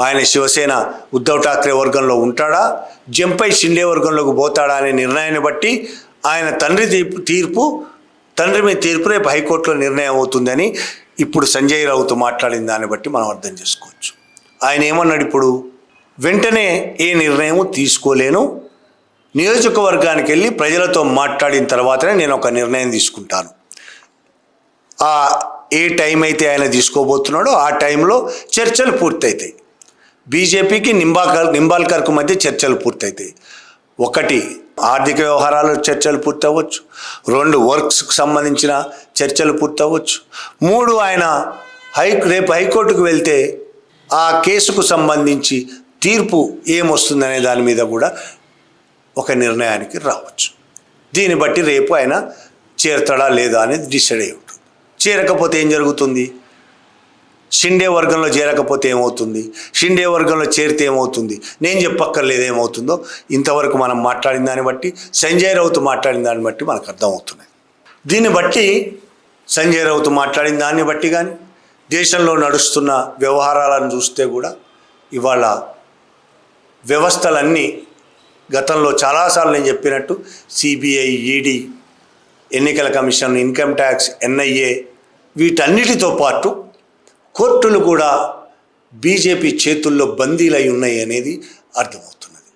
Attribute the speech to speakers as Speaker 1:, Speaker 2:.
Speaker 1: ఆయన శివసేన ఉద్ధవ్ ఠాక్రే వర్గంలో ఉంటాడా, జంపై షిండే వర్గంలోకి పోతాడా అనే నిర్ణయాన్ని బట్టి ఆయన తండ్రి మీద తీర్పు రేపు హైకోర్టులో నిర్ణయం అవుతుందని ఇప్పుడు సంజయ్ రావుతో మాట్లాడిన దాన్ని బట్టి మనం అర్థం చేసుకోవచ్చు. ఆయన ఏమన్నాడు, ఇప్పుడు వెంటనే ఏ నిర్ణయం తీసుకోలేను, నియోజకవర్గానికి వెళ్ళి ప్రజలతో మాట్లాడిన తర్వాతనే నేను ఒక నిర్ణయం తీసుకుంటాను. ఏ టైం అయితే ఆయన తీసుకోబోతున్నాడో ఆ టైంలో చర్చలు పూర్తవుతాయి. బీజేపీకి నింబాల్కర్కు మధ్య చర్చలు పూర్తవుతాయి. 1 ఆర్థిక వ్యవహారాలు చర్చలు పూర్తవచ్చు, 2 వర్క్స్కి సంబంధించిన చర్చలు పూర్తవచ్చు, 3 ఆయన రేపు హైకోర్టుకు వెళ్తే ఆ కేసుకు సంబంధించి తీర్పు ఏమొస్తుందనే దాని మీద కూడా ఒక నిర్ణయానికి రావచ్చు. దీన్ని బట్టి రేపు ఆయన చేరతాడా లేదా అనేది డిసైడ్ అయి ఉంటుంది. చేరకపోతే ఏం జరుగుతుంది, షిండే వర్గంలో చేరకపోతే ఏమవుతుంది, షిండే వర్గంలో చేరితే ఏమవుతుంది, నేను చెప్పక్కర్లేదు ఏమవుతుందో. ఇంతవరకు మనం మాట్లాడిన దాన్ని బట్టి, సంజయ్ రావుతో మాట్లాడిన దాన్ని బట్టి మనకు అర్థమవుతుంది. దీన్ని బట్టి సంజయ్ రావుతో మాట్లాడిన దాన్ని బట్టి కానీ దేశంలో నడుస్తున్న వ్యవహారాలను చూస్తే కూడా ఇవాళ వ్యవస్థలన్నీ గతంలో చాలాసార్లు నేను చెప్పినట్టు సిబిఐ, ఈడీ, ఎన్నికల కమిషన్, ఇన్కమ్ ట్యాక్స్, ఎన్ఐఏ వీటన్నిటితో పాటు కోర్టులు కూడా బీజేపీ చేతుల్లో బందీలై ఉన్నాయి అనేది అర్థమవుతుంది.